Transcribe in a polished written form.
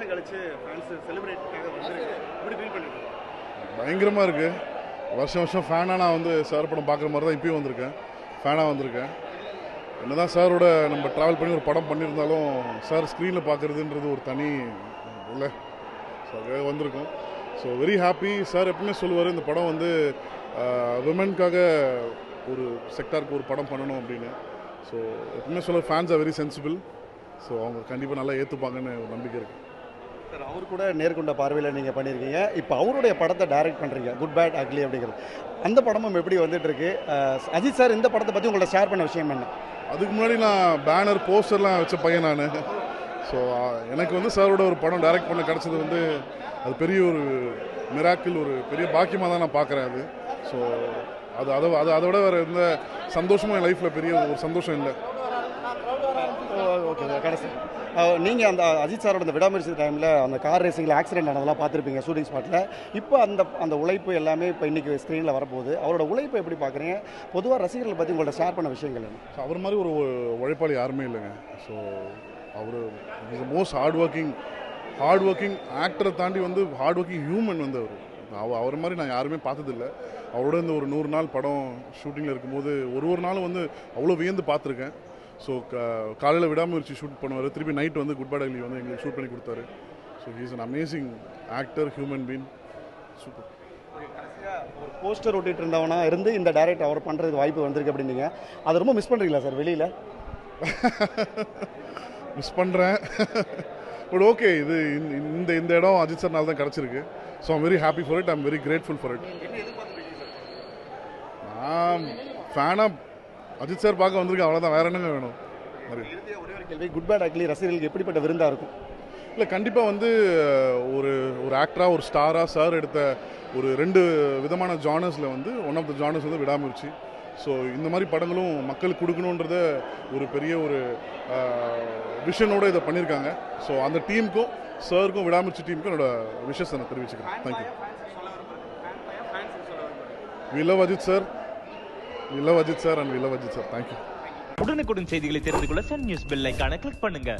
வருஷம் கழிச்சு ஃபேன்ஸ் செலிப்ரேட்டுக்காக வந்து எப்படி ஃபீல் பண்ணிட்டு பயங்கரமாக இருக்குது. வருஷம் வருஷம் ஃபேனாக நான் வந்து சார் படம் பார்க்குற மாதிரி தான் இப்பயும் வந்திருக்கேன். ஃபேனாக வந்திருக்கேன். என்ன தான் சாரோட நம்ம ட்ராவல் பண்ணி ஒரு படம் பண்ணியிருந்தாலும் சார் ஸ்க்ரீனில் பார்க்குறதுன்றது ஒரு தனி இல்லை. ஸோ அதுக்காக வந்திருக்கோம். So very happy. சார் எப்பவுமே சொல்லுவார் இந்த படம் வந்து விமென்காக ஒரு செக்டாருக்கு ஒரு படம் பண்ணணும் அப்படின்னு. ஸோ எப்பவுமே சொல்ல fans are very sensible. So அவங்க கண்டிப்பாக நல்லா ஏற்றுப்பாங்கன்னு ஒரு நம்பிக்கை இருக்குது. சார் அவர் கூட நேர்கொண்ட பார்வையில் நீங்கள் பண்ணியிருக்கீங்க. இப்போ அவருடைய படத்தை டைரக்ட் பண்ணுறீங்க, குட் பேட் அக்லி அப்படிங்கிறது. அந்த படமும் எப்படி வந்துட்டு இருக்கு? அஜித் சார் இந்த படத்தை பற்றி உங்கள்ட்ட ஷேர் பண்ண விஷயம் என்ன? அதுக்கு முன்னாடி நான் பேனர் போஸ்டர்லாம் வச்ச பையன் நான். ஸோ எனக்கு வந்து சாரோட ஒரு படம் டைரக்ட் பண்ண கிடச்சது வந்து அது பெரிய ஒரு மிராக்கிள், ஒரு பெரிய பாக்கியமாக தான் நான் பார்க்குறேன் அது. ஸோ அதை விட வேறு எந்த சந்தோஷமும் என் லைஃப்பில் பெரிய ஒரு சந்தோஷம் இல்லை. ஓகே சார், கடைசி நீங்கள் அந்த அஜித் சாரோட அந்த விடாமுயற்சி டைமில் அந்த கார் ரேசிங்கில் ஆக்சிடென்ட் ஆனதெல்லாம் பார்த்துருப்பீங்க ஷூட்டிங் ஸ்பாட்டில். இப்போ அந்த உழைப்பு எல்லாமே இப்போ இன்றைக்கி ஸ்க்ரீனில் வரப்போகுது. அவரோட உழைப்பை எப்படி பார்க்குறீங்க? பொதுவாக ரசிகர்களை பற்றி உங்கள்ட்ட ஷேர் பண்ண விஷயங்கள் என்ன? ஸோ அவர் மாதிரி ஒரு உழைப்பாளி யாருமே இல்லைங்க. ஸோ அவர் இஸ் மோஸ்ட் ஹார்ட் ஒர்க்கிங் ஆக்டரை தாண்டி வந்து ஹார்ட் ஒர்க்கிங் ஹியூமன் வந்து அவர் மாதிரி நான் யாருமே பார்த்ததில்லை. அவரோட இந்த ஒரு 100 நாள் படம் ஷூட்டிங்கில் இருக்கும்போது ஒரு நாளும் வந்து அவ்வளோ வியந்து பார்த்துருக்கேன். ஸோ காலையில் விடாமுயற்சி ஷூட் பண்ணுவார், திருப்பி நைட் வந்து குட் பேட் அக்லி வந்து எங்களுக்கு ஷூட் பண்ணி கொடுத்தாரு. So he is an amazing actor, human been. Super. ஒரு போஸ்டர் ஓட்டிகிட்டு இருந்தவனா இருந்து இந்த டைரக்ட் அவர் பண்ணுறதுக்கு வாய்ப்பு வந்திருக்கு அப்படின்னீங்க. அதை ரொம்ப மிஸ் பண்ணுறீங்களா சார் வெளியில்? மிஸ் பண்ணுறேன். பட் ஓகே, இது இந்த இடம் அஜித் சார்னால தான் கிடச்சிருக்கு. So I'm very happy for it. I'm very grateful for it. நான் ஃபேனாக அஜித் சார் பார்க்க வந்திருக்கேன், அவ்வளோதான். வேறு என்னங்க வேணும்? ஒரே ஒரு கேள்வி, குட் பேட் அக்லி ரசிகர்களுக்கு எப்படிப்பட்ட விருந்தாக இருக்கும்? இல்லை, கண்டிப்பாக வந்து ஒரு ஆக்டராக ஒரு ஸ்டாராக சார் எடுத்த ஒரு 2 விதமான ஜானர்ஸில் வந்து ஒன் ஆஃப் த ஜானர்ஸ் வந்து விடாமுயற்சி. ஸோ இந்த மாதிரி படங்களும் மக்களுக்கு கொடுக்கணுன்றத ஒரு பெரிய ஒரு விஷனோடு இதை பண்ணியிருக்காங்க. ஸோ அந்த டீமுக்கும் சாருக்கும் விடாமுயற்சி டீமுக்கும் என்னோட விஷஸ் நான் தெரிவிச்சுக்கிறேன். Thank you. We love Ajith sir, and we love Ajit sir. Thank you. உடனுக்குடன் செய்திகளை தெரிந்து கொள்ள சன் நியூஸ் பெல் ஐகானை கிளிக் பண்ணுங்க.